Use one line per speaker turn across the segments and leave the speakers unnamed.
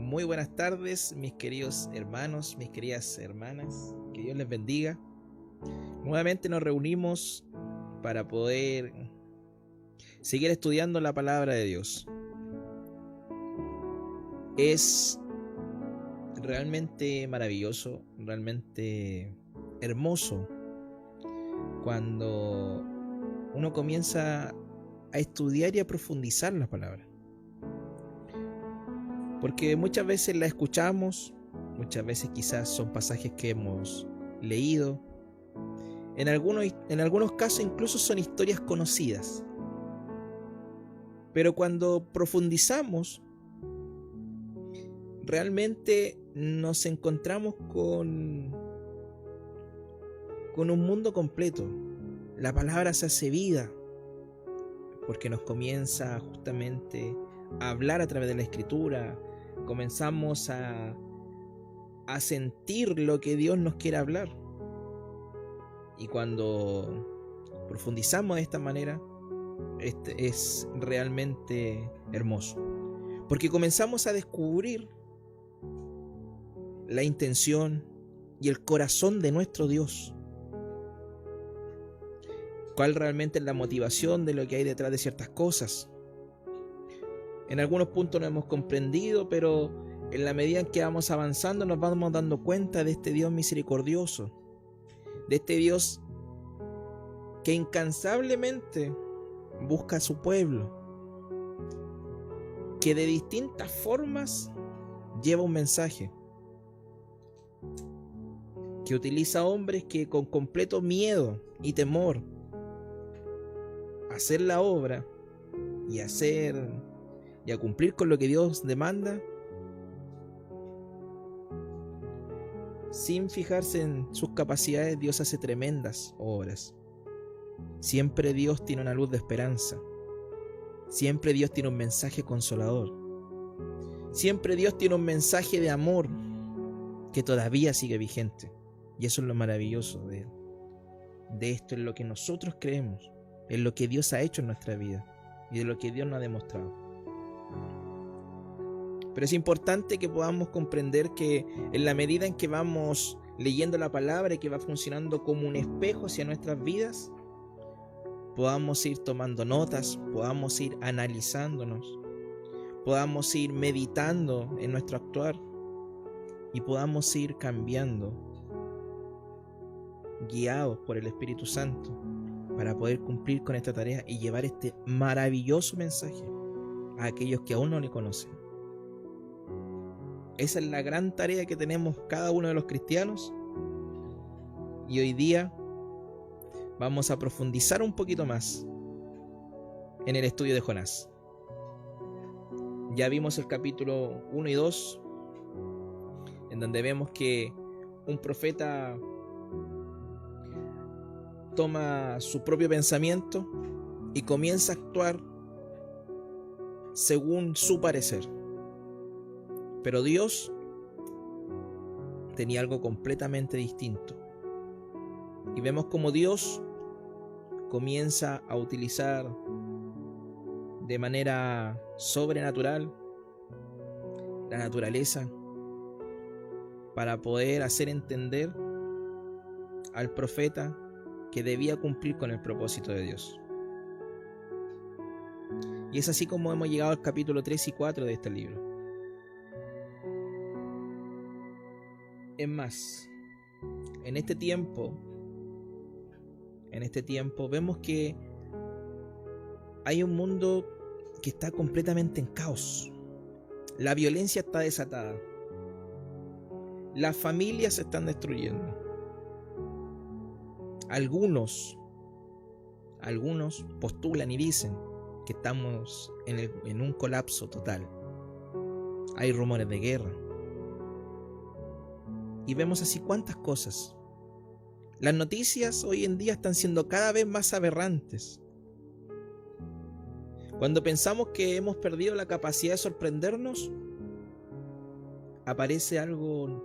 Muy buenas tardes, mis queridos hermanos, mis queridas hermanas. Que Dios les bendiga. Nuevamente nos reunimos para poder seguir estudiando la palabra de Dios. Es realmente maravilloso, realmente hermoso cuando uno comienza a estudiar y a profundizar la palabra. Porque muchas veces la escuchamos, muchas veces quizás son pasajes que hemos leído. En algunos casos incluso son historias conocidas. Pero cuando profundizamos, realmente nos encontramos con un mundo completo. La palabra se hace vida, porque nos comienza justamente a hablar a través de la escritura. Comenzamos a sentir lo que Dios nos quiere hablar. Y cuando profundizamos de esta manera, es realmente hermoso. Porque comenzamos a descubrir la intención y el corazón de nuestro Dios. Cuál realmente es la motivación de lo que hay detrás de ciertas cosas. En algunos puntos no hemos comprendido, pero en la medida en que vamos avanzando nos vamos dando cuenta de este Dios misericordioso, de este Dios que incansablemente busca a su pueblo, que de distintas formas lleva un mensaje, que utiliza hombres que con completo miedo y temor hacer la obra y a cumplir con lo que Dios demanda, sin fijarse en sus capacidades. Dios hace tremendas obras. Siempre Dios tiene una luz de esperanza. Siempre Dios tiene un mensaje consolador. Siempre Dios tiene un mensaje de amor que todavía sigue vigente. Y eso es lo maravilloso de Él. De esto es lo que nosotros creemos, es lo que Dios ha hecho en nuestra vida y de lo que Dios nos ha demostrado. Pero es importante que podamos comprender que en la medida en que vamos leyendo la palabra y que va funcionando como un espejo hacia nuestras vidas, podamos ir tomando notas, podamos ir analizándonos, podamos ir meditando en nuestro actuar y podamos ir cambiando, guiados por el Espíritu Santo, para poder cumplir con esta tarea y llevar este maravilloso mensaje a aquellos que aún no le conocen. Esa es la gran tarea que tenemos cada uno de los cristianos. Y hoy día vamos a profundizar un poquito más en el estudio de Jonás. Ya vimos el capítulo 1 y 2, en donde vemos que un profeta toma su propio pensamiento y comienza a actuar según su parecer. Pero Dios tenía algo completamente distinto. Y vemos cómo Dios comienza a utilizar de manera sobrenatural la naturaleza para poder hacer entender al profeta que debía cumplir con el propósito de Dios. Y es así como hemos llegado al capítulo 3 y 4 de este libro. Es más, en este tiempo vemos que hay un mundo que está completamente en caos. La violencia está desatada. Las familias se están destruyendo. Algunos postulan y dicen que estamos en un colapso total. Hay rumores de guerra. Y vemos así cuántas cosas. Las noticias hoy en día están siendo cada vez más aberrantes. Cuando pensamos que hemos perdido la capacidad de sorprendernos, aparece algo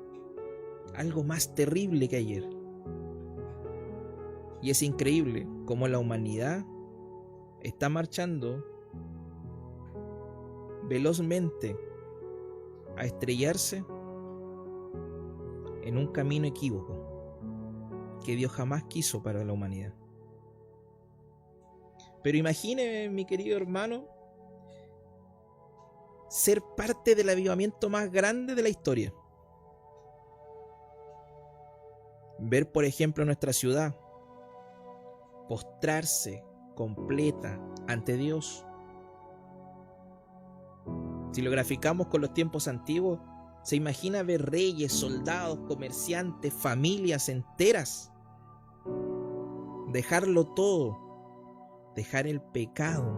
más terrible que ayer. Y es increíble cómo la humanidad está marchando velozmente a estrellarse en un camino equívoco que Dios jamás quiso para la humanidad. Pero imagine, mi querido hermano, ser parte del avivamiento más grande de la historia. Ver, por ejemplo, nuestra ciudad postrarse completa ante Dios. Si lo graficamos con los tiempos antiguos, se imagina ver reyes, soldados, comerciantes, familias enteras dejarlo todo, dejar el pecado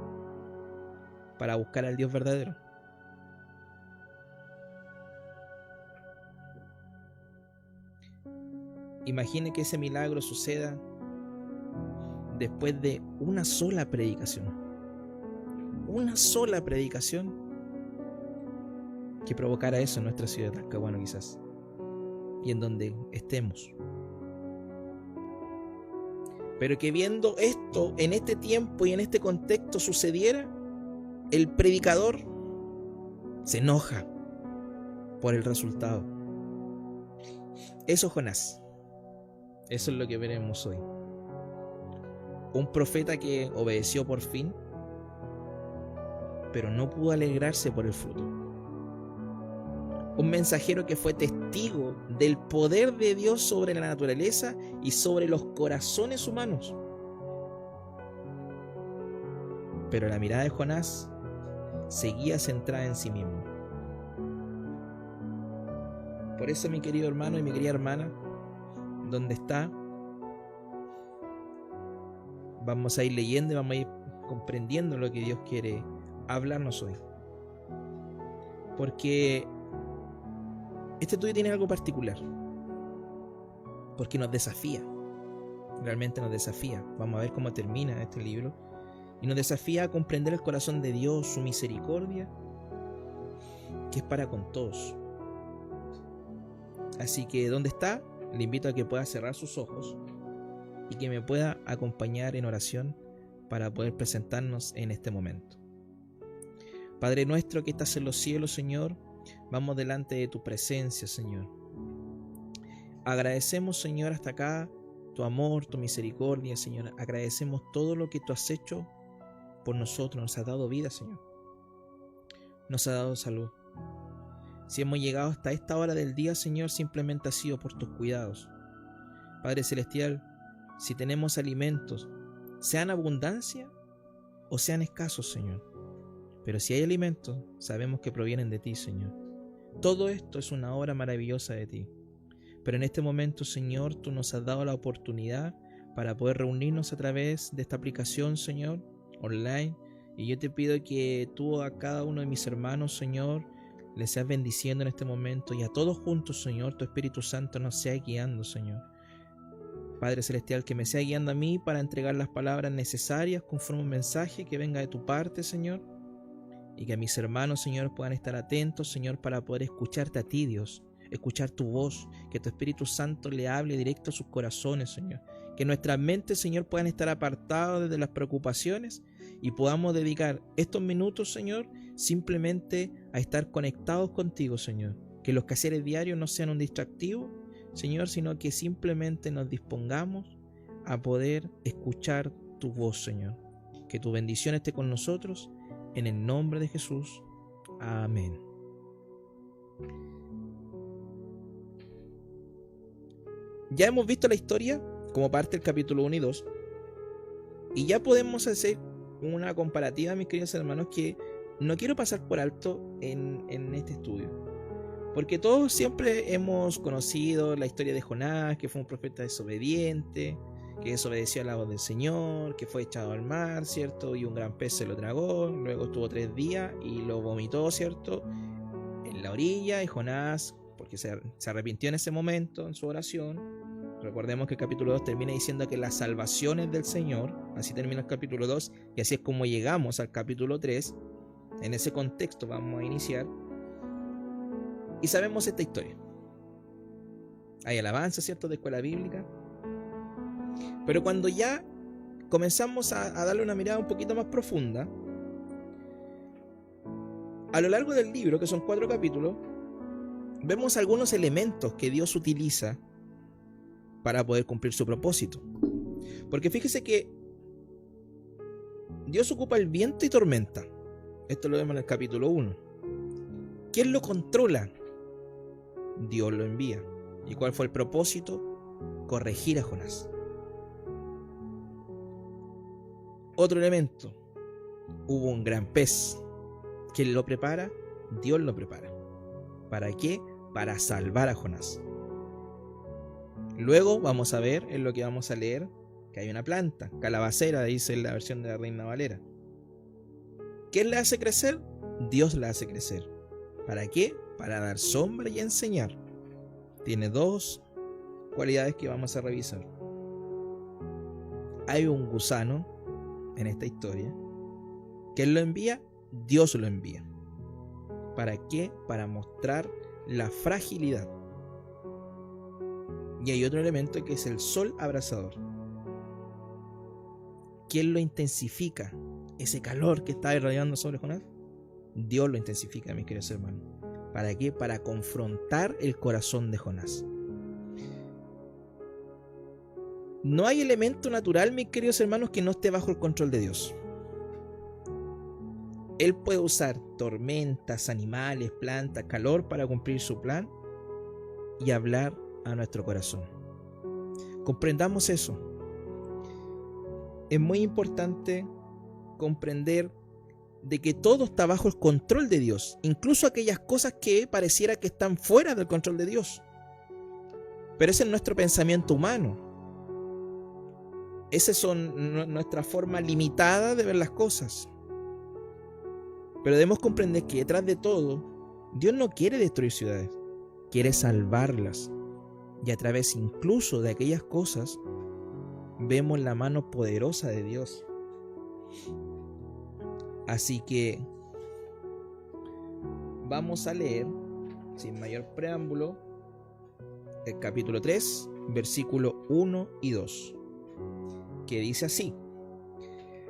para buscar al Dios verdadero. Imagine que ese milagro suceda después de una sola predicación. Una sola predicación que provocara eso en nuestra ciudad de Talcahuano quizás, y en donde estemos. Pero que viendo esto en este tiempo y en este contexto sucediera, el predicador se enoja por el resultado. Eso es Jonás. Eso es lo que veremos hoy. Un profeta que obedeció por fin, pero no pudo alegrarse por el fruto. Un mensajero que fue testigo del poder de Dios sobre la naturaleza y sobre los corazones humanos. Pero la mirada de Jonás seguía centrada en sí mismo. Por eso, mi querido hermano y mi querida hermana, ¿dónde está? Vamos a ir leyendo y vamos a ir comprendiendo lo que Dios quiere hablarnos hoy. Porque este estudio tiene algo particular. Porque nos desafía. Realmente nos desafía. Vamos a ver cómo termina este libro. Y nos desafía a comprender el corazón de Dios, su misericordia, que es para con todos. Así que, ¿dónde está? Le invito a que pueda cerrar sus ojos y que me pueda acompañar en oración para poder presentarnos en este momento. Padre nuestro que estás en los cielos, Señor, vamos delante de tu presencia, Señor. Agradecemos, Señor, hasta acá tu amor, tu misericordia, Señor. Agradecemos todo lo que tú has hecho por nosotros. Nos has dado vida, Señor. Nos has dado salud. Si hemos llegado hasta esta hora del día, Señor, simplemente ha sido por tus cuidados. Padre Celestial, si tenemos alimentos, sean abundancia o sean escasos, Señor. Pero si hay alimentos, sabemos que provienen de ti, Señor. Todo esto es una obra maravillosa de ti. Pero en este momento, Señor, tú nos has dado la oportunidad para poder reunirnos a través de esta aplicación, Señor, online. Y yo te pido que tú a cada uno de mis hermanos, Señor, les seas bendiciendo en este momento, y a todos juntos, Señor, tu Espíritu Santo nos sea guiando, Señor. Padre Celestial, que me sea guiando a mí para entregar las palabras necesarias conforme un mensaje que venga de tu parte, Señor. Y que mis hermanos, Señor, puedan estar atentos, Señor, para poder escucharte a ti, Dios. Escuchar tu voz, que tu Espíritu Santo le hable directo a sus corazones, Señor. Que nuestras mentes, Señor, puedan estar apartadas desde las preocupaciones y podamos dedicar estos minutos, Señor, simplemente a estar conectados contigo, Señor. Que los quehaceres diarios no sean un distractivo, Señor, sino que simplemente nos dispongamos a poder escuchar tu voz, Señor. Que tu bendición esté con nosotros, en el nombre de Jesús. Amén. Ya hemos visto la historia como parte del capítulo 1 y 2, y ya podemos hacer una comparativa, mis queridos hermanos, que no quiero pasar por alto en este estudio, porque todos siempre hemos conocido la historia de Jonás, que fue un profeta desobediente, que desobedeció a la voz del Señor, que fue echado al mar, ¿cierto? Y un gran pez se lo tragó, luego estuvo 3 días y lo vomitó, ¿cierto? En la orilla, y Jonás, porque se arrepintió en ese momento, en su oración. Recordemos que el capítulo 2 termina diciendo que la salvación es del Señor, así termina el capítulo 2, y así es como llegamos al capítulo 3. En ese contexto vamos a iniciar, y sabemos esta historia. Hay alabanza, ¿cierto?, de escuela bíblica. Pero cuando ya comenzamos a darle una mirada un poquito más profunda, a lo largo del libro, que son 4 capítulos, vemos algunos elementos que Dios utiliza para poder cumplir su propósito. Porque fíjese que Dios ocupa el viento y tormenta. Esto lo vemos en el capítulo 1. ¿Quién lo controla? Dios lo envía. ¿Y cuál fue el propósito? Corregir a Jonás. Otro elemento. Hubo un gran pez. ¿Quién lo prepara? Dios lo prepara. ¿Para qué? Para salvar a Jonás. Luego vamos a ver, en lo que vamos a leer, que hay una planta, calabacera, dice en la versión de la Reina Valera. ¿Quién la hace crecer? Dios la hace crecer. ¿Para qué? Para dar sombra y enseñar. Tiene dos cualidades que vamos a revisar. Hay un gusano en esta historia. ¿Quién lo envía? Dios lo envía. ¿Para qué? Para mostrar la fragilidad. Y hay otro elemento que es el sol abrasador. ¿Quién lo intensifica? Ese calor que está irradiando sobre Jonás. Dios lo intensifica, mis queridos hermanos. ¿Para qué? Para confrontar el corazón de Jonás. No hay elemento natural, mis queridos hermanos, que no esté bajo el control de Dios. Él puede usar tormentas, animales, plantas, calor para cumplir su plan y hablar a nuestro corazón. Comprendamos eso. Es muy importante comprender de que todo está bajo el control de Dios, incluso aquellas cosas que pareciera que están fuera del control de Dios. Pero ese es nuestro pensamiento humano. Esa es nuestra forma limitada de ver las cosas. Pero debemos comprender que detrás de todo, Dios no quiere destruir ciudades, quiere salvarlas. Y a través incluso de aquellas cosas, vemos la mano poderosa de Dios. Así que vamos a leer, sin mayor preámbulo, el capítulo 3, versículo 1 y 2, que dice así: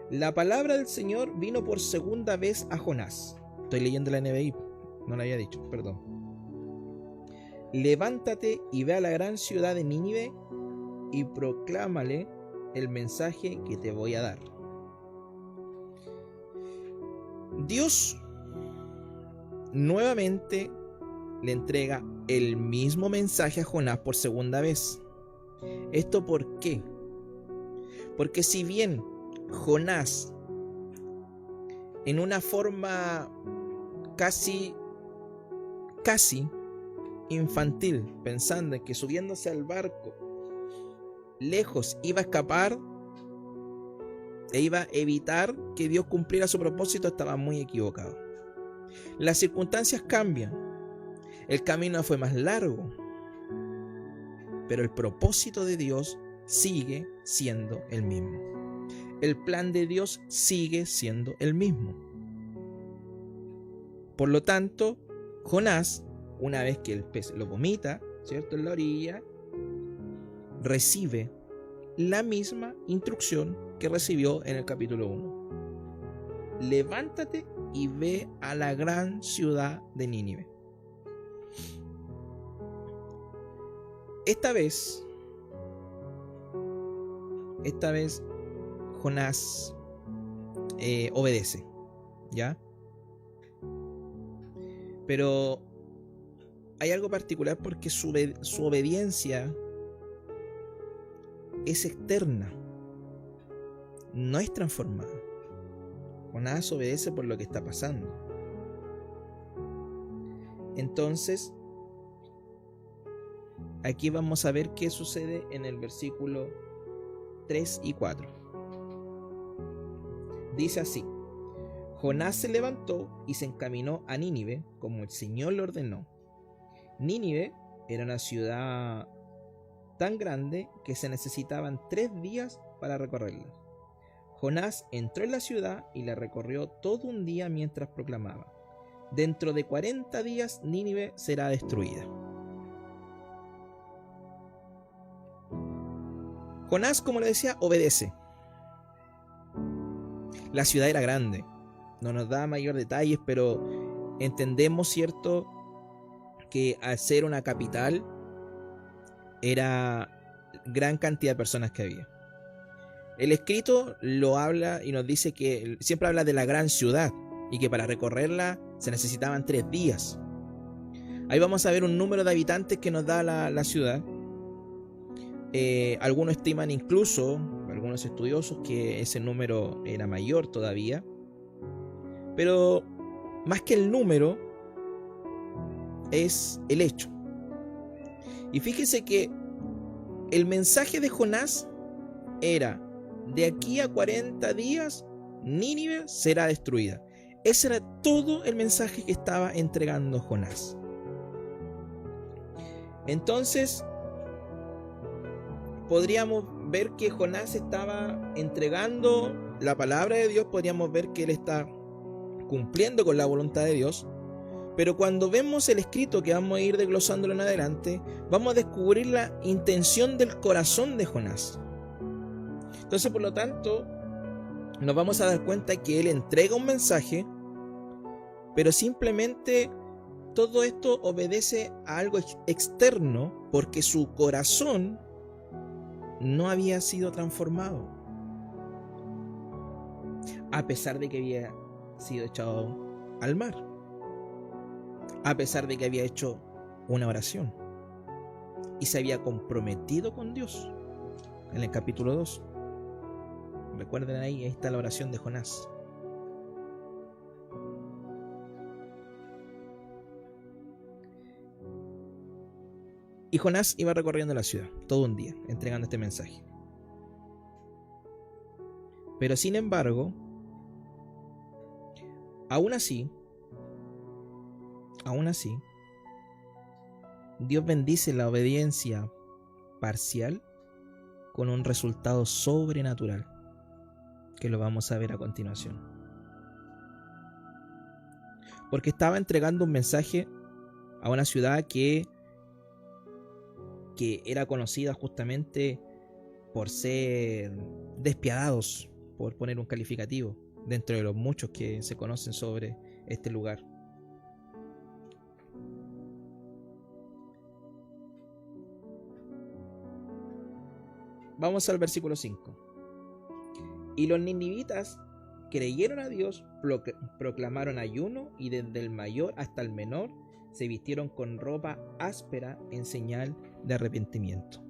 la palabra del Señor vino por segunda vez a Jonás. Estoy leyendo la NBI, no la había dicho, perdón. Levántate y ve a la gran ciudad de Nínive y proclámale el mensaje que te voy a dar. Dios nuevamente le entrega el mismo mensaje a Jonás por segunda vez. ¿Esto por qué? Porque si bien Jonás, en una forma casi infantil, pensando en que subiéndose al barco lejos iba a escapar e iba a evitar que Dios cumpliera su propósito, estaba muy equivocado. Las circunstancias cambian, el camino fue más largo, pero el propósito de Dios sigue siendo el mismo. El plan de Dios sigue siendo el mismo. Por lo tanto, Jonás, una vez que el pez lo vomita, ¿cierto?, en la orilla, recibe la misma instrucción que recibió en el capítulo 1. Levántate y ve a la gran ciudad de Nínive. Esta vez Jonás obedece, ¿ya? Pero hay algo particular porque su obediencia es externa, no es transformada. Jonás obedece por lo que está pasando. Entonces, aquí vamos a ver qué sucede en el versículo 3 y 4. Dice así: Jonás se levantó y se encaminó a Nínive como el Señor le ordenó. Nínive era una ciudad tan grande que se necesitaban 3 días para recorrerla. Jonás entró en la ciudad y la recorrió todo un día mientras proclamaba: dentro de 40 días Nínive será destruida. Jonás, como le decía, obedece. La ciudad era grande. No nos da mayor detalles, pero entendemos, ¿cierto?, que al ser una capital era gran cantidad de personas que había. El escrito lo habla y nos dice que siempre habla de la gran ciudad y que para recorrerla se necesitaban 3 días. Ahí vamos a ver un número de habitantes que nos da la ciudad. Algunos estiman incluso, algunos estudiosos, que ese número era mayor todavía. Pero más que el número es el hecho. Y fíjense que el mensaje de Jonás era: de aquí a 40 días Nínive será destruida. Ese era todo el mensaje que estaba entregando Jonás. Entonces podríamos ver que Jonás estaba entregando la palabra de Dios, podríamos ver que él está cumpliendo con la voluntad de Dios. Pero cuando vemos el escrito, que vamos a ir desglosándolo en adelante, vamos a descubrir la intención del corazón de Jonás. Entonces, por lo tanto, nos vamos a dar cuenta que él entrega un mensaje, pero simplemente todo esto obedece a algo externo, porque su corazón no había sido transformado, a pesar de que había sido echado al mar, a pesar de que había hecho una oración y se había comprometido con Dios. En el capítulo 2, recuerden, ahí está la oración de Jonás. Y Jonás iba recorriendo la ciudad todo un día, entregando este mensaje. Pero sin embargo, aún así, Dios bendice la obediencia parcial con un resultado sobrenatural, que lo vamos a ver a continuación. Porque estaba entregando un mensaje a una ciudad que era conocida justamente por ser despiadados, por poner un calificativo, dentro de los muchos que se conocen sobre este lugar. Vamos al versículo 5. Y los ninivitas creyeron a Dios, proclamaron ayuno, y desde el mayor hasta el menor se vistieron con ropa áspera en señal de arrepentimiento.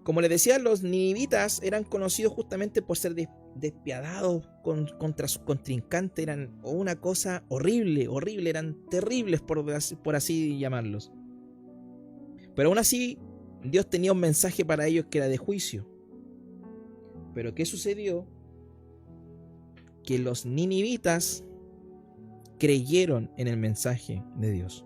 Como les decía, los ninivitas eran conocidos justamente por ser despiadados contra sus contrincantes. Eran una cosa horrible, eran terribles, por así llamarlos. Pero aún así, Dios tenía un mensaje para ellos que era de juicio. Pero ¿qué sucedió? Que los ninivitas creyeron en el mensaje de Dios.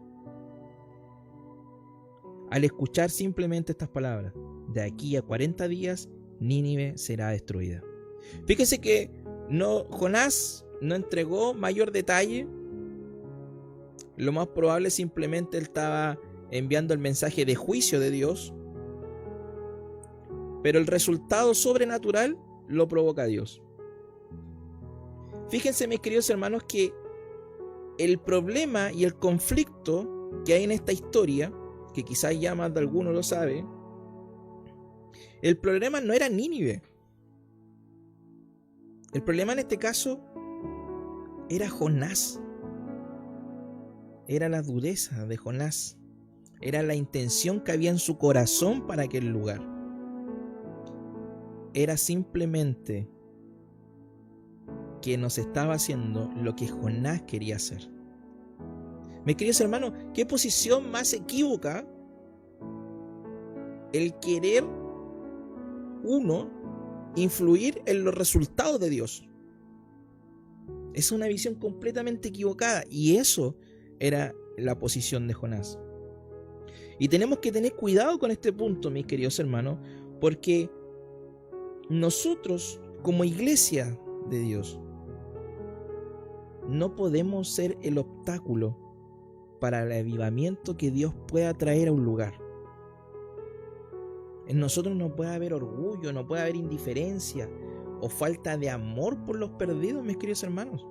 Al escuchar simplemente estas palabras: de aquí a 40 días Nínive será destruida. Fíjense que Jonás no entregó mayor detalle. Lo más probable, simplemente él estaba enviando el mensaje de juicio de Dios, pero el resultado sobrenatural lo provoca Dios. Fíjense, mis queridos hermanos, que el problema y el conflicto que hay en esta historia, que quizás ya más de alguno lo sabe, el problema no era Nínive. El problema en este caso era Jonás. Era la dureza de Jonás. Era la intención que había en su corazón para aquel lugar. Era simplemente que nos estaba haciendo lo que Jonás quería hacer. Mis queridos hermanos, ¿qué posición más equívoca el querer uno influir en los resultados de Dios? Es una visión completamente equivocada, y eso era la posición de Jonás. Y tenemos que tener cuidado con este punto, mis queridos hermanos, porque nosotros, como iglesia de Dios, no podemos ser el obstáculo para el avivamiento que Dios pueda traer a un lugar. En nosotros no puede haber orgullo, no puede haber indiferencia o falta de amor por los perdidos, mis queridos hermanos.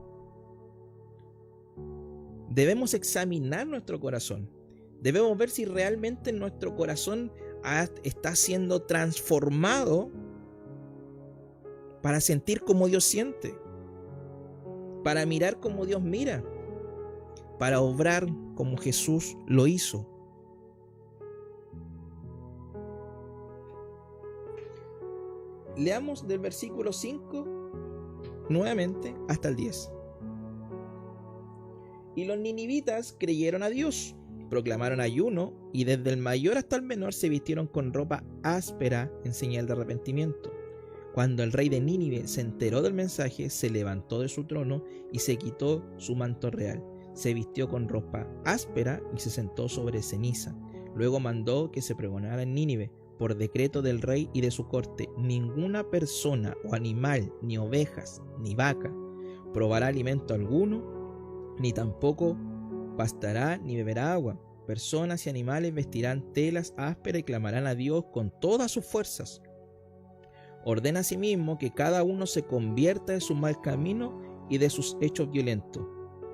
debemos examinar nuestro corazón. Debemos ver si realmente nuestro corazón está siendo transformado para sentir como Dios siente, para mirar como Dios mira, para obrar como Jesús lo hizo. Leamos del versículo 5 nuevamente hasta el 10. Y los ninivitas creyeron a Dios, proclamaron ayuno, y desde el mayor hasta el menor se vistieron con ropa áspera en señal de arrepentimiento. Cuando el rey de Nínive se enteró del mensaje, se levantó de su trono y se quitó su manto real. Se vistió con ropa áspera y se sentó sobre ceniza. Luego mandó que se pregonara en Nínive, por decreto del rey y de su corte: ninguna persona o animal, ni ovejas, ni vaca, probará alimento alguno, ni tampoco pastará ni beberá agua. Personas y animales vestirán telas ásperas y clamarán a Dios con todas sus fuerzas. Ordena asimismo que cada uno se convierta de su mal camino y de sus hechos violentos.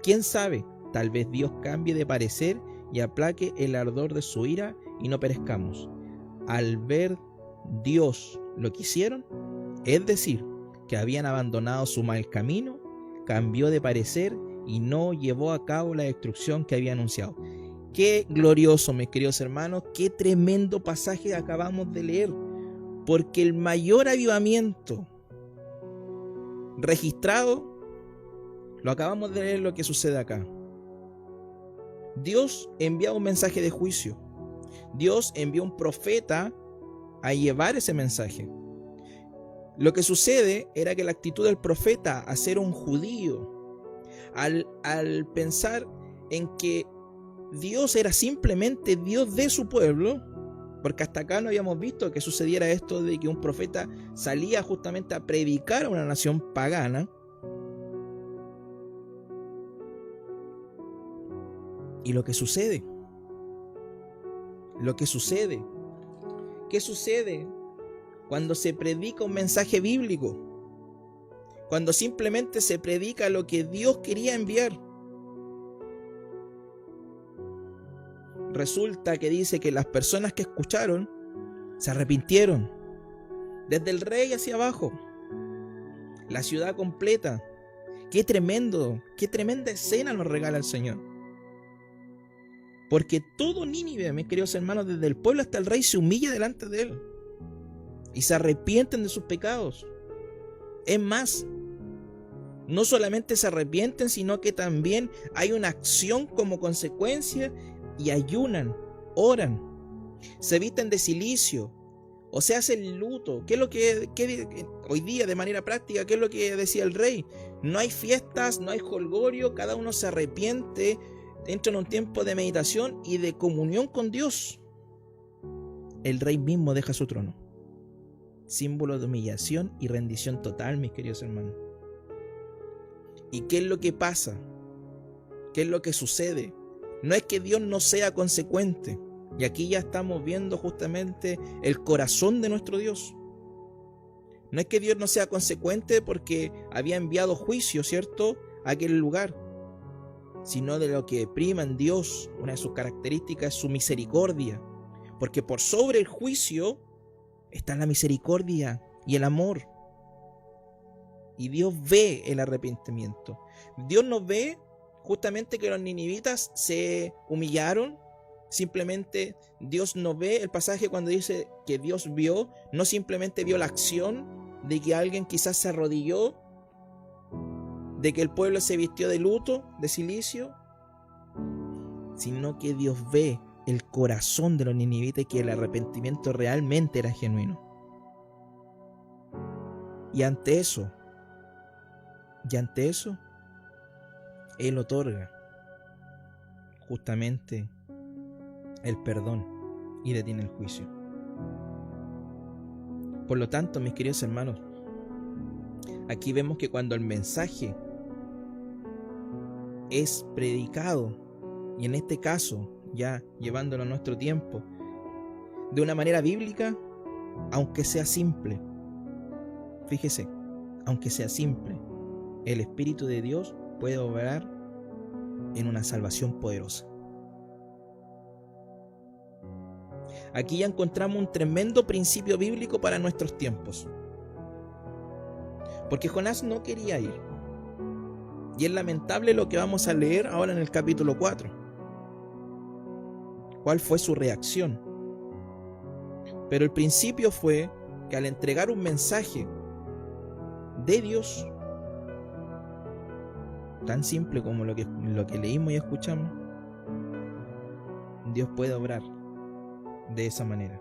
¿Quién sabe? Tal vez Dios cambie de parecer y aplaque el ardor de su ira y no perezcamos. Al ver Dios lo que hicieron, es decir, que habían abandonado su mal camino, cambió de parecer y no llevó a cabo la destrucción que había anunciado. Qué glorioso, mis queridos hermanos, qué tremendo pasaje acabamos de leer, porque el mayor avivamiento registrado lo acabamos de leer, lo que sucede acá. Dios envía un mensaje de juicio. Dios envió un profeta a llevar ese mensaje. Lo que sucede era que la actitud del profeta, a ser un judío, al pensar en que Dios era simplemente Dios de su pueblo, porque hasta acá no habíamos visto que sucediera esto de que un profeta salía justamente a predicar a una nación pagana. Y lo que sucede, ¿qué sucede cuando se predica un mensaje bíblico? Cuando simplemente se predica lo que Dios quería enviar. Resulta que dice que las personas que escucharon se arrepintieron, desde el rey hacia abajo, la ciudad completa. Qué tremendo, qué tremenda escena nos regala el Señor. Porque todo Nínive, mis queridos hermanos, desde el pueblo hasta el rey, se humilla delante de él y se arrepienten de sus pecados. Es más, no solamente se arrepienten, sino que también hay una acción como consecuencia, y ayunan, oran, se visten de cilicio, o se hace el luto. ¿Qué es lo que hoy día, de manera práctica, qué es lo que decía el rey? No hay fiestas, no hay jolgorio, cada uno se arrepiente, entra en un tiempo de meditación y de comunión con Dios. El rey mismo deja su trono, símbolo de humillación y rendición total, mis queridos hermanos. ¿Y qué es lo que pasa? ¿Qué es lo que sucede? No es que Dios no sea consecuente, y aquí ya estamos viendo justamente el corazón de nuestro Dios. No es que Dios no sea consecuente porque había enviado juicio, ¿cierto?, a aquel lugar, sino de lo que prima en Dios, una de sus características es su misericordia, porque por sobre el juicio está la misericordia y el amor. Y Dios ve el arrepentimiento. Dios no ve justamente que los ninivitas se humillaron. Simplemente Dios no ve el pasaje cuando dice que Dios vio, no simplemente vio la acción de que alguien quizás se arrodilló, de que el pueblo se vistió de luto, de cilicio, sino que Dios ve el corazón de los ninivitas y que el arrepentimiento realmente era genuino. Y ante eso, Él otorga justamente el perdón y detiene el juicio. Por lo tanto, mis queridos hermanos, aquí vemos que cuando el mensaje es predicado, y en este caso, ya llevándolo a nuestro tiempo, de una manera bíblica, aunque sea simple, fíjese, aunque sea simple, el Espíritu de Dios puede obrar en una salvación poderosa. Aquí ya encontramos un tremendo principio bíblico para nuestros tiempos. Porque Jonás no quería ir. Y es lamentable lo que vamos a leer ahora en el capítulo 4. ¿Cuál fue su reacción? Pero el principio fue que al entregar un mensaje de Dios, tan simple como lo que leímos y escuchamos, Dios puede obrar de esa manera.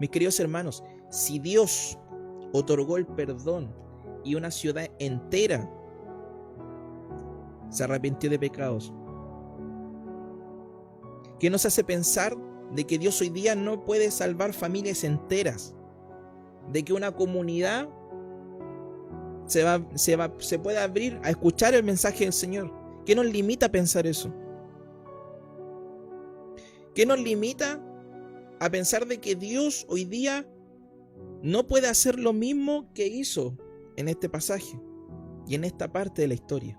Mis queridos hermanos, si Dios otorgó el perdón y una ciudad entera se arrepintió de pecados, ¿qué nos hace pensar de que Dios hoy día no puede salvar familias enteras? De que una comunidad se puede abrir a escuchar el mensaje del Señor. ¿Qué nos limita a pensar eso? ¿Qué nos limita a pensar de que Dios hoy día no puede hacer lo mismo que hizo en este pasaje y en esta parte de la historia?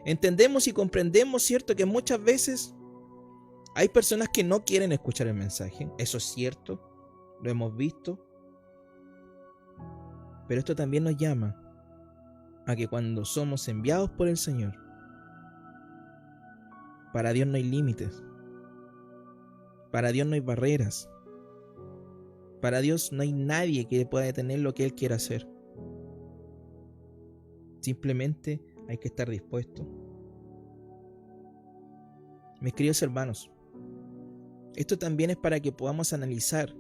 Entendemos y comprendemos, ¿cierto?, que muchas veces hay personas que no quieren escuchar el mensaje. Eso es cierto, lo hemos visto. Pero esto también nos llama a que cuando somos enviados por el Señor, para Dios no hay límites. Para Dios no hay barreras. Para Dios no hay nadie que pueda detener lo que Él quiera hacer. Simplemente hay que estar dispuesto. Mis queridos hermanos, esto también es para que podamos analizar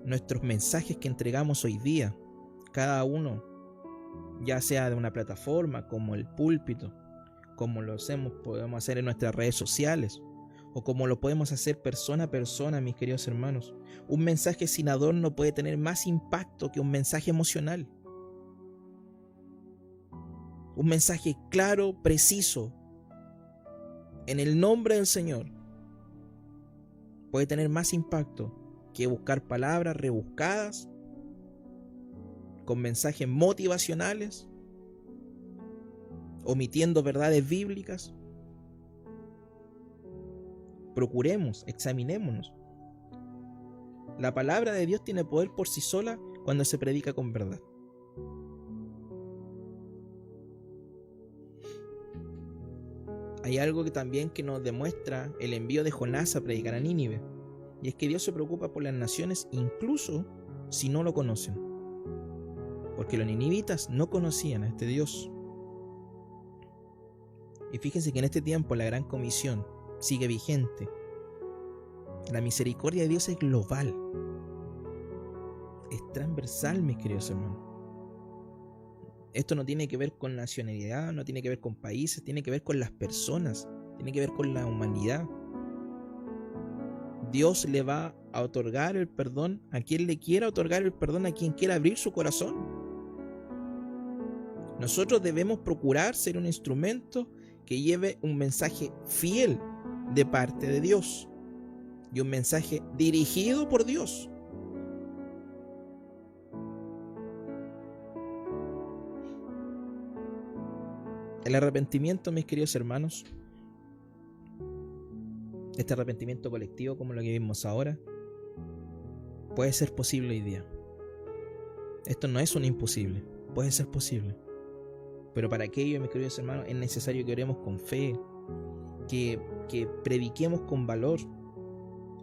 nuestros mensajes que entregamos hoy día, cada uno, ya sea de una plataforma como el púlpito, como lo podemos hacer en nuestras redes sociales, o como lo podemos hacer persona a persona, mis queridos hermanos. Un mensaje sin adorno puede tener más impacto que un mensaje emocional. Un mensaje claro, preciso, en el nombre del Señor, puede tener más impacto que buscar palabras rebuscadas, con mensajes motivacionales, omitiendo verdades bíblicas. Procuremos, examinémonos. La palabra de Dios tiene poder por sí sola cuando se predica con verdad. Hay algo que también que nos demuestra el envío de Jonás a predicar a Nínive, y es que Dios se preocupa por las naciones incluso si no lo conocen, porque los ninivitas no conocían a este Dios. Y fíjense que en este tiempo la gran comisión sigue vigente. La misericordia de Dios es global, es transversal, mis queridos hermanos. Esto no tiene que ver con nacionalidad, no tiene que ver con países, tiene que ver con las personas, tiene que ver con la humanidad. Dios le va a otorgar el perdón a quien le quiera otorgar el perdón, a quien quiera abrir su corazón. Nosotros debemos procurar ser un instrumento que lleve un mensaje fiel de parte de Dios y un mensaje dirigido por Dios. El arrepentimiento, mis queridos hermanos, este arrepentimiento colectivo como lo que vimos ahora, puede ser posible hoy día. Esto no es un imposible, puede ser posible. Pero para aquello, mis queridos hermanos, es necesario que oremos con fe, que prediquemos con valor.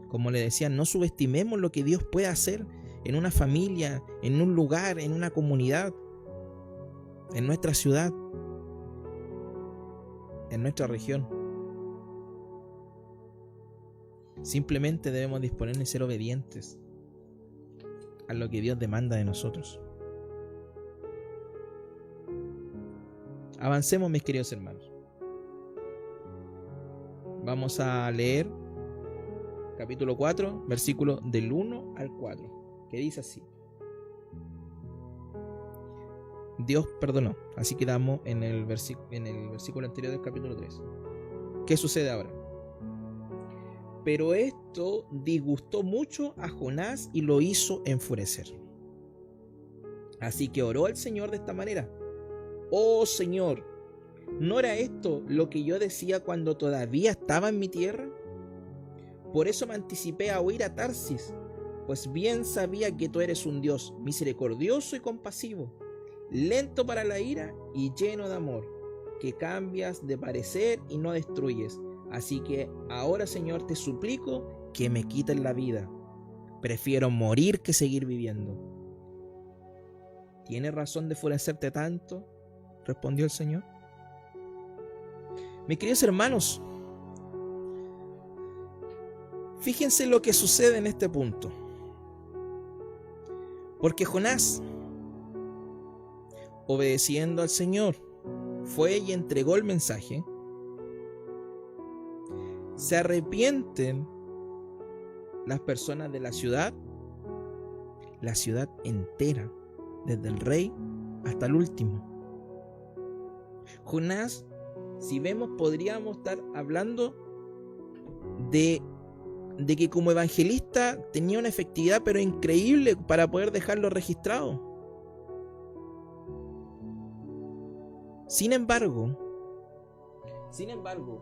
Como le decía, no subestimemos lo que Dios puede hacer en una familia, en un lugar, en una comunidad, en nuestra ciudad, en nuestra región. Simplemente debemos disponernos y ser obedientes a lo que Dios demanda de nosotros. Avancemos, mis queridos hermanos. Vamos a leer capítulo 4, versículo del 1 al 4, que dice así: Dios perdonó. Así quedamos en el versículo anterior del capítulo 3. ¿Qué sucede ahora? Pero esto disgustó mucho a Jonás y lo hizo enfurecer. Así que oró al Señor de esta manera: oh Señor, ¿no era esto lo que yo decía cuando todavía estaba en mi tierra? Por eso me anticipé a huir a Tarsis, pues bien sabía que tú eres un Dios misericordioso y compasivo, lento para la ira y lleno de amor, que cambias de parecer y no destruyes. Así que ahora, Señor, te suplico que me quites la vida. Prefiero morir que seguir viviendo. ¿Tienes razón de enfurecerte tanto?, respondió el Señor. Mis queridos hermanos, fíjense lo que sucede en este punto. Porque Jonás, obedeciendo al Señor, fue y entregó el mensaje. Se arrepienten las personas de la ciudad entera, desde el rey hasta el último. Jonás, si vemos, podríamos estar hablando de que como evangelista tenía una efectividad pero increíble para poder dejarlo registrado. Sin embargo,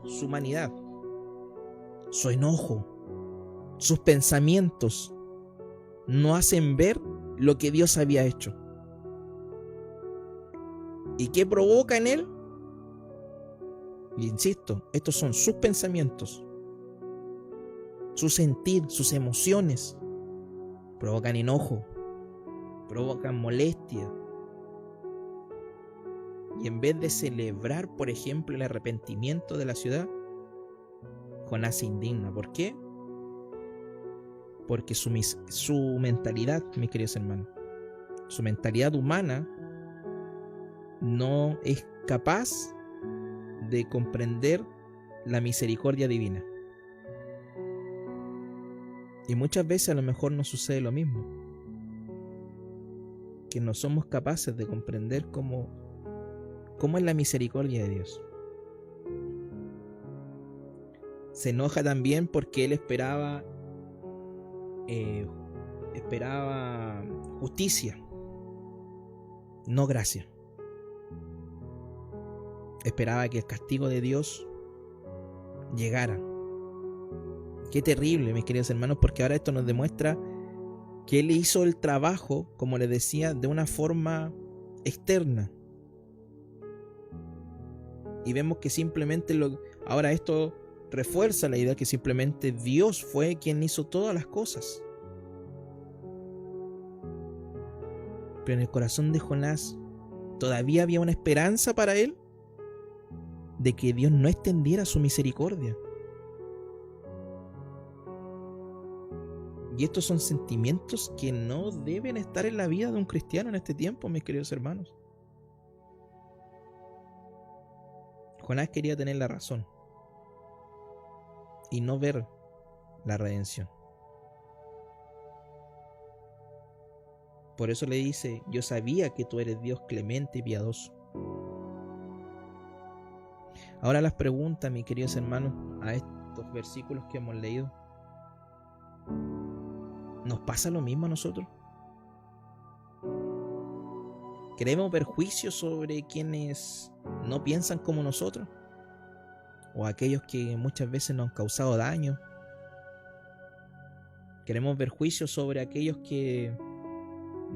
su humanidad, su enojo, sus pensamientos no hacen ver lo que Dios había hecho. ¿Y qué provoca en él? Y insisto, estos son sus pensamientos, su sentir, sus emociones. Provocan enojo, provocan molestia. Y en vez de celebrar, por ejemplo, el arrepentimiento de la ciudad, Jonás se indigna. ¿Por qué? Porque su mentalidad, mis queridos hermanos, su mentalidad humana no es capaz de comprender la misericordia divina. Y muchas veces a lo mejor nos sucede lo mismo, que no somos capaces de comprender cómo es la misericordia de Dios. Se enoja también porque él esperaba justicia, no gracia. Esperaba que el castigo de Dios llegara. Qué terrible, mis queridos hermanos, porque ahora esto nos demuestra que él hizo el trabajo, como les decía, de una forma externa. Y vemos que simplemente ahora esto refuerza la idea que simplemente Dios fue quien hizo todas las cosas. Pero en el corazón de Jonás todavía había una esperanza para él de que Dios no extendiera su misericordia. Y estos son sentimientos que no deben estar en la vida de un cristiano en este tiempo, mis queridos hermanos. Jonás quería tener la razón y no ver la redención. Por eso le dice: yo sabía que tú eres Dios clemente y piadoso. Ahora las preguntas, mis queridos hermanos, a estos versículos que hemos leído: ¿nos pasa lo mismo a nosotros? ¿Queremos ver juicios sobre quienes no piensan como nosotros? ¿O aquellos que muchas veces nos han causado daño? ¿Queremos ver juicios sobre aquellos que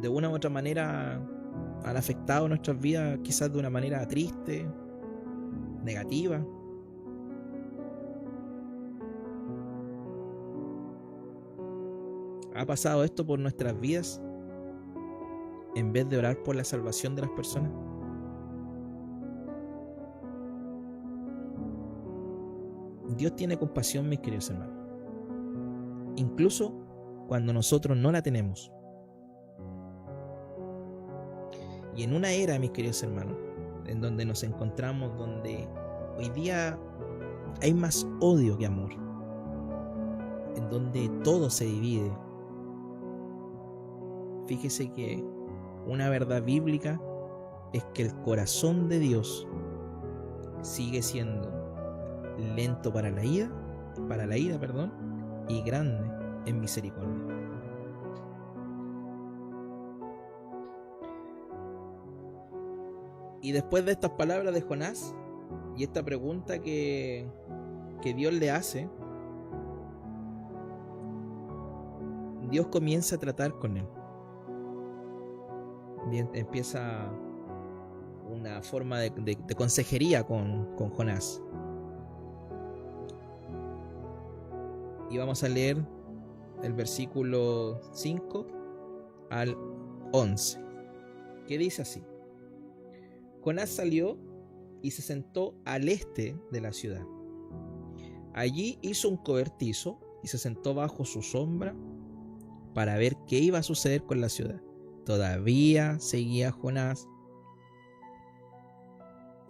de una u otra manera han afectado nuestras vidas, quizás de una manera triste, negativa? ¿Ha pasado esto por nuestras vidas en vez de orar por la salvación de las personas? Dios tiene compasión, mis queridos hermanos, incluso cuando nosotros no la tenemos. Y en una era, mis queridos hermanos, en donde nos encontramos, donde hoy día hay más odio que amor, en donde todo se divide, fíjese que una verdad bíblica es que el corazón de Dios sigue siendo lento para la ira, y grande en misericordia. Y después de estas palabras de Jonás y esta pregunta que Dios le hace, Dios comienza a tratar con él. Bien, empieza una forma de consejería con Jonás. Y vamos a leer el versículo 5 al 11, que dice así: Jonás salió y se sentó al este de la ciudad. Allí hizo un cobertizo y se sentó bajo su sombra para ver qué iba a suceder con la ciudad. Todavía seguía Jonás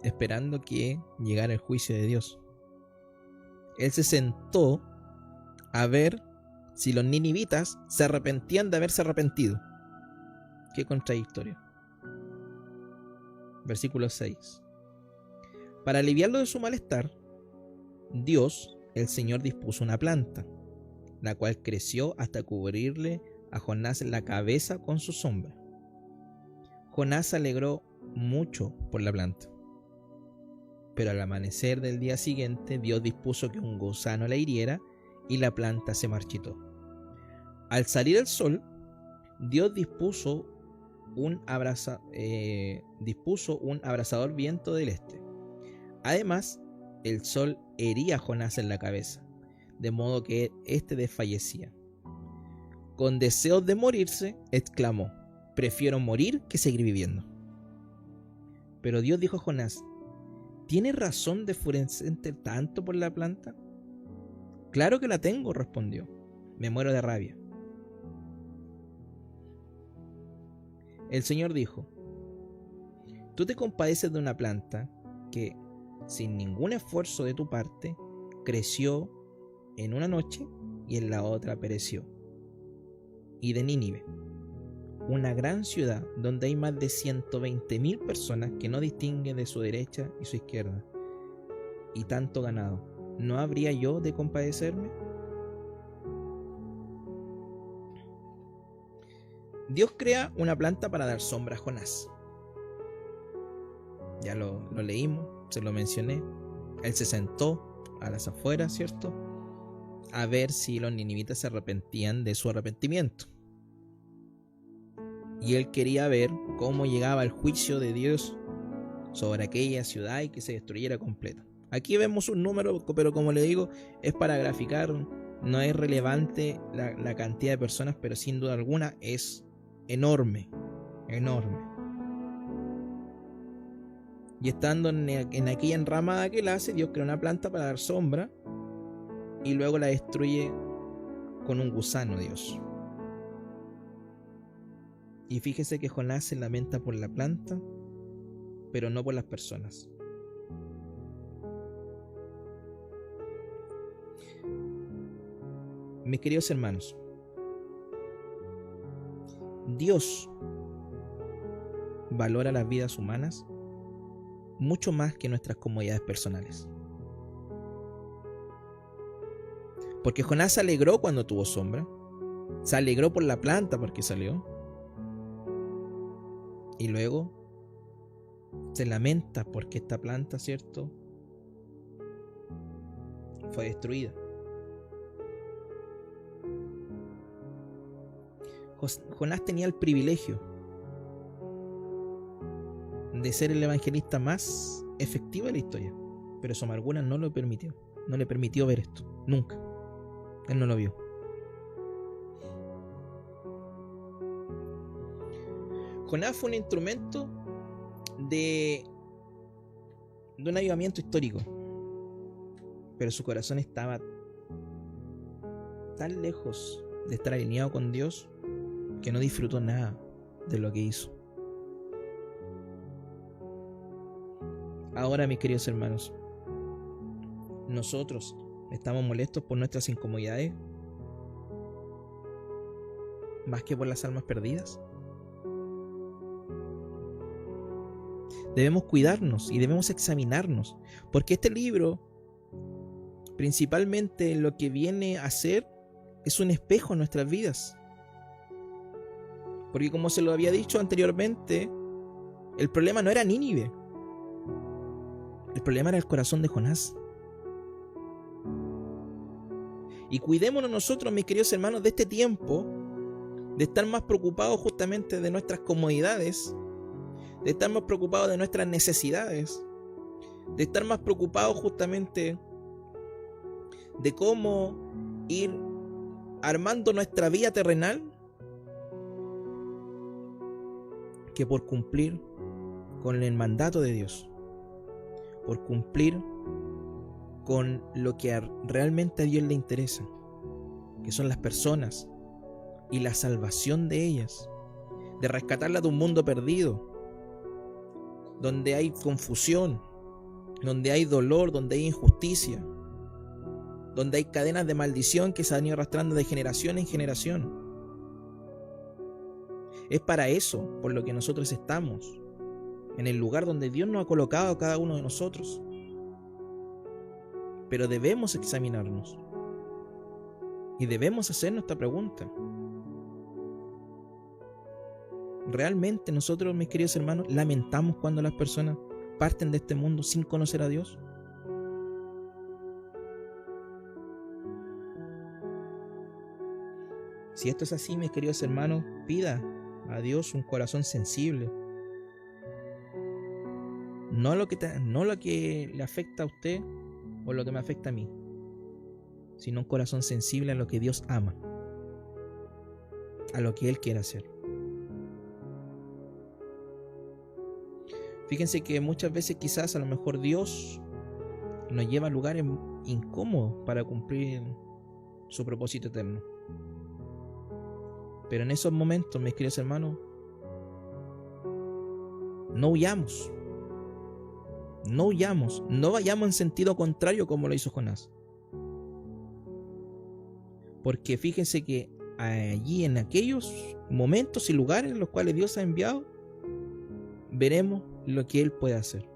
esperando que llegara el juicio de Dios. Él se sentó a ver si los ninivitas se arrepentían de haberse arrepentido. Qué contradictorio. Versículo 6. Para aliviarlo de su malestar, Dios, el Señor, dispuso una planta, la cual creció hasta cubrirle a Jonás la cabeza con su sombra. Jonás se alegró mucho por la planta. Pero al amanecer del día siguiente, Dios dispuso que un gusano la hiriera y la planta se marchitó. Al salir el sol, Dios dispuso un abrasador viento del este. Además, el sol hería a Jonás en la cabeza, de modo que éste desfallecía. Con deseos de morirse, exclamó: prefiero morir que seguir viviendo. Pero Dios dijo a Jonás: ¿tienes razón de enfurecerte tanto por la planta? Claro que la tengo, respondió. Me muero de rabia. El Señor dijo: tú te compadeces de una planta que, sin ningún esfuerzo de tu parte, creció en una noche y en la otra pereció. Y de Nínive, una gran ciudad donde hay más de 120,000 personas que no distinguen de su derecha y su izquierda, y tanto ganado, ¿no habría yo de compadecerme? Dios crea una planta para dar sombra a Jonás. Ya lo leímos, se lo mencioné. Él se sentó a las afueras, ¿cierto?, a ver si los ninivitas se arrepentían de su arrepentimiento. Y él quería ver cómo llegaba el juicio de Dios sobre aquella ciudad y que se destruyera completa. Aquí vemos un número, pero como le digo, es para graficar, no es relevante la cantidad de personas, pero sin duda alguna es enorme, enorme. Y estando en aquella enramada que él hace, Dios crea una planta para dar sombra y luego la destruye con un gusano, Dios. Y fíjese que Jonás se lamenta por la planta, pero no por las personas. Mis queridos hermanos, Dios valora las vidas humanas mucho más que nuestras comodidades personales. Porque Jonás se alegró cuando tuvo sombra, se alegró por la planta porque salió, y luego se lamenta porque esta planta, ¿cierto?, fue destruida. Jonás tenía el privilegio de ser el evangelista más efectivo de la historia, pero su amargura no lo permitió. No le permitió ver esto, nunca. Él no lo vio. Jonás fue un instrumento de un avivamiento histórico, pero su corazón estaba tan lejos de estar alineado con Dios que no disfrutó nada de lo que hizo. Ahora, mis queridos hermanos, nosotros estamos molestos por nuestras incomodidades más que por las almas perdidas. Debemos cuidarnos y debemos examinarnos, porque este libro principalmente lo que viene a hacer es un espejo en nuestras vidas. Porque como se lo había dicho anteriormente, el problema no era Nínive, El problema era el corazón de Jonás. Y cuidémonos nosotros, mis queridos hermanos, de este tiempo, de estar más preocupados justamente de nuestras comodidades, de estar más preocupados de nuestras necesidades, de estar más preocupados justamente de cómo ir armando nuestra vida terrenal, que por cumplir con el mandato de Dios, por cumplir con lo que realmente a Dios le interesa, que son las personas y la salvación de ellas, de rescatarlas de un mundo perdido, donde hay confusión, donde hay dolor, donde hay injusticia, donde hay cadenas de maldición que se han ido arrastrando de generación en generación. Es para eso por lo que nosotros estamos en el lugar donde Dios nos ha colocado a cada uno de nosotros. Pero debemos examinarnos y debemos hacernos esta pregunta. ¿Realmente nosotros, mis queridos hermanos, lamentamos cuando las personas parten de este mundo sin conocer a Dios? Si esto es así, mis queridos hermanos, pida a Dios un corazón sensible. No lo que le afecta a usted o lo que me afecta a mí, sino un corazón sensible a lo que Dios ama, a lo que Él quiere hacer. Fíjense que muchas veces quizás a lo mejor Dios nos lleva a lugares incómodos para cumplir su propósito eterno. Pero en esos momentos, mis queridos hermanos, no huyamos. No huyamos, no vayamos en sentido contrario como lo hizo Jonás. Porque fíjense que allí en aquellos momentos y lugares en los cuales Dios ha enviado, veremos lo que Él puede hacer.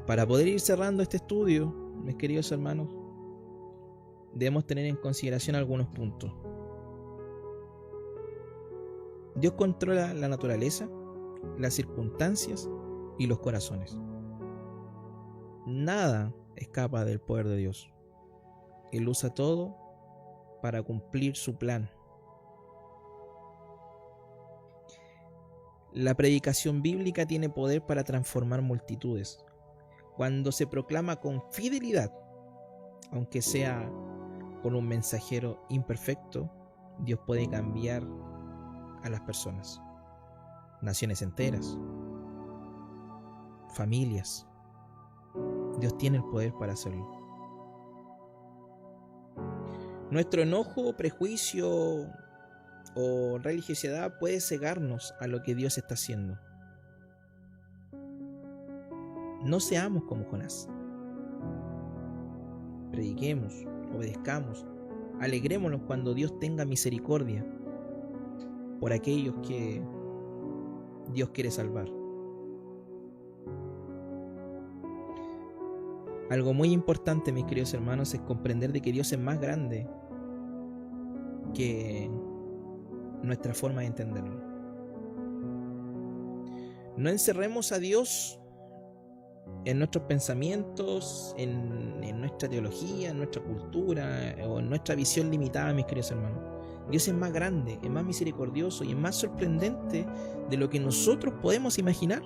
Para poder ir cerrando este estudio, mis queridos hermanos, debemos tener en consideración algunos puntos. Dios controla la naturaleza, las circunstancias y los corazones. Nada escapa del poder de Dios. Él usa todo para cumplir su plan. La predicación bíblica tiene poder para transformar multitudes. Cuando se proclama con fidelidad, aunque sea con un mensajero imperfecto, Dios puede cambiar a las personas, naciones enteras, familias. Dios tiene el poder para hacerlo. Nuestro enojo, prejuicio o religiosidad puede cegarnos a lo que Dios está haciendo. No seamos como Jonás. Prediquemos, obedezcamos, alegrémonos cuando Dios tenga misericordia por aquellos que Dios quiere salvar. Algo muy importante, mis queridos hermanos, es comprender de que Dios es más grande que nuestra forma de entenderlo. No encerremos a Dios en nuestros pensamientos, en nuestra teología, en nuestra cultura o en nuestra visión limitada, mis queridos hermanos. Dios es más grande, es más misericordioso y es más sorprendente de lo que nosotros podemos imaginar.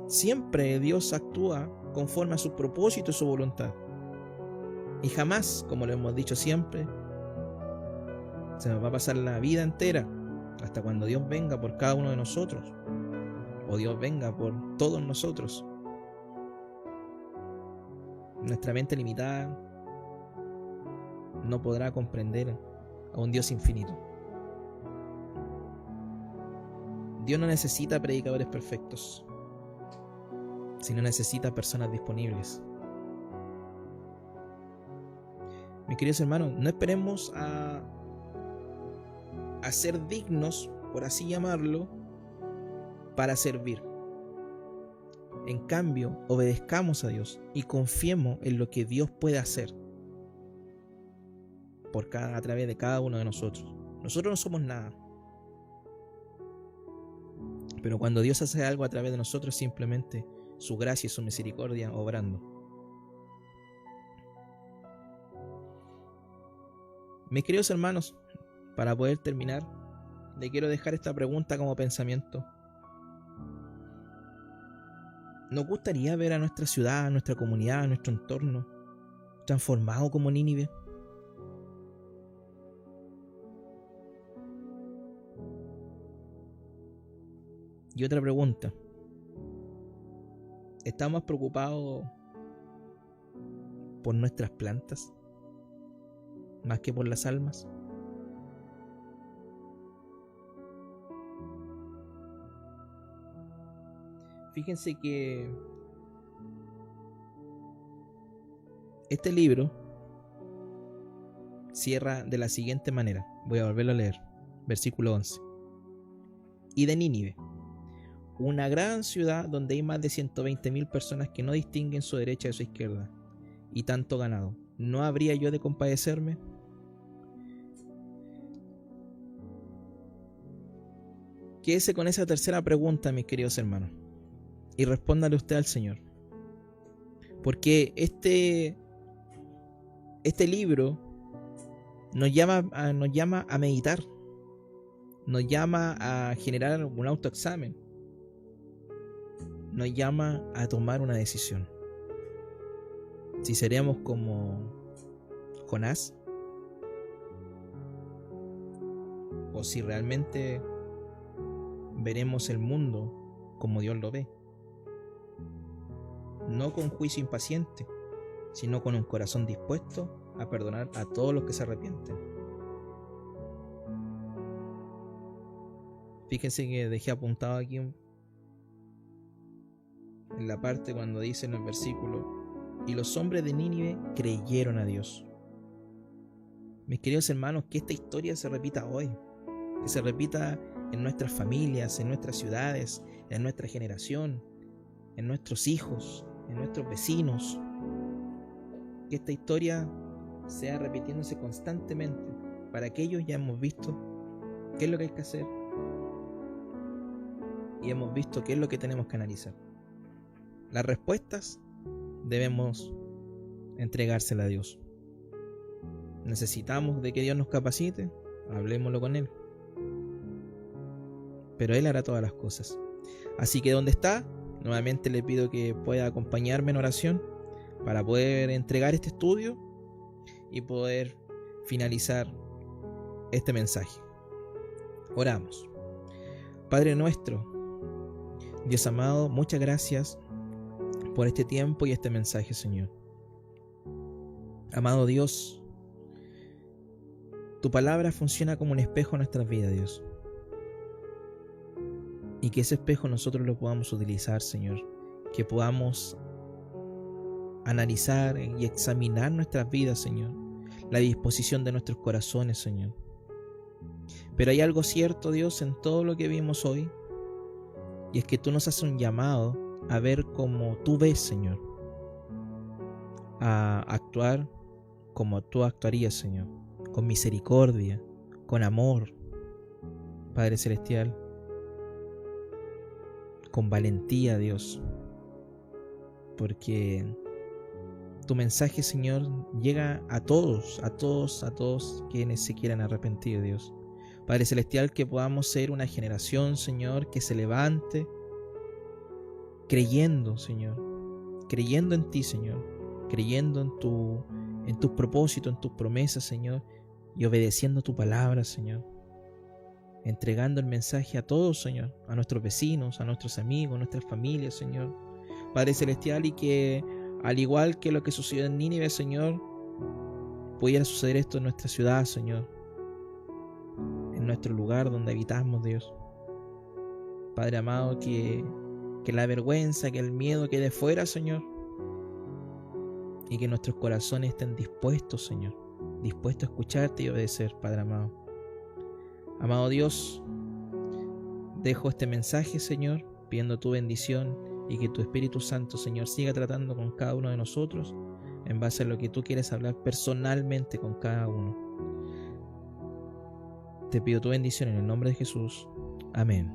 Siempre Dios actúa conforme a su propósito y su voluntad. Y jamás, como lo hemos dicho siempre, se nos va a pasar la vida entera hasta cuando Dios venga por cada uno de nosotros, o Dios venga por todos nosotros. Nuestra mente limitada no podrá comprender a un Dios infinito. Dios no necesita predicadores perfectos, sino necesita personas disponibles. Mis queridos hermanos, no esperemos a ser dignos, por así llamarlo, para servir. En cambio, obedezcamos a Dios y confiemos en lo que Dios puede hacer a través de cada uno de nosotros. Nosotros no somos nada. Pero cuando Dios hace algo a través de nosotros, simplemente su gracia y su misericordia obrando. Mis queridos hermanos, para poder terminar, le quiero dejar esta pregunta como pensamiento. ¿Nos gustaría ver a nuestra ciudad, a nuestra comunidad, a nuestro entorno transformado como Nínive? Y otra pregunta. ¿Estamos preocupados por nuestras plantas más que por las almas? Fíjense que este libro cierra de la siguiente manera. Voy a volverlo a leer. Versículo 11. Y de Nínive, una gran ciudad donde hay más de 120.000 personas que no distinguen su derecha de su izquierda, y tanto ganado, ¿no habría yo de compadecerme? Quédese con esa tercera pregunta, mis queridos hermanos, y respóndale usted al Señor. Porque este libro nos llama a meditar, nos llama a generar un autoexamen, nos llama a tomar una decisión. Si seremos como Jonás, o si realmente veremos el mundo como Dios lo ve, no con juicio impaciente, sino con un corazón dispuesto a perdonar a todos los que se arrepienten. Fíjense que dejé apuntado aquí en la parte cuando dice en el versículo: y los hombres de Nínive creyeron a Dios. Mis queridos hermanos, que esta historia se repita hoy, que se repita en nuestras familias, en nuestras ciudades, en nuestra generación, en nuestros hijos, en nuestros vecinos. Que esta historia sea repitiéndose constantemente, para que ellos ya hemos visto qué es lo que hay que hacer y hemos visto qué es lo que tenemos que analizar. Las respuestas debemos entregárselas a Dios. Necesitamos de que Dios nos capacite, hablémoslo con Él, pero Él hará todas las cosas. Así que donde está, nuevamente le pido que pueda acompañarme en oración para poder entregar este estudio y poder finalizar este mensaje. Oramos. Padre nuestro, Dios amado, muchas gracias por este tiempo y este mensaje, Señor. Amado Dios, tu palabra funciona como un espejo en nuestras vidas, Dios. Y que ese espejo nosotros lo podamos utilizar, Señor. Que podamos analizar y examinar nuestras vidas, Señor. La disposición de nuestros corazones, Señor. Pero hay algo cierto, Dios, en todo lo que vimos hoy. Y es que tú nos haces un llamado a ver como tú ves, Señor. A actuar como tú actuarías, Señor. Con misericordia, con amor, Padre Celestial. Con valentía, Dios. Porque tu mensaje, Señor, llega a todos quienes se quieran arrepentir, Dios. Padre Celestial, que podamos ser una generación, Señor, que se levante creyendo, Señor, creyendo en ti, Señor, creyendo en tus propósitos, en tus promesas, Señor, y obedeciendo tu palabra, Señor, entregando el mensaje a todos, Señor, a nuestros vecinos, a nuestros amigos, a nuestras familias, Señor, Padre Celestial, y que al igual que lo que sucedió en Nínive, Señor, pudiera suceder esto en nuestra ciudad, Señor, en nuestro lugar donde habitamos, Dios. Padre amado, que la vergüenza, que el miedo quede fuera, Señor, y que nuestros corazones estén dispuestos, Señor, dispuestos a escucharte y obedecer, Padre amado. Amado Dios, dejo este mensaje, Señor, pidiendo tu bendición y que tu Espíritu Santo, Señor, siga tratando con cada uno de nosotros en base a lo que tú quieres hablar personalmente con cada uno. Te pido tu bendición en el nombre de Jesús. Amén.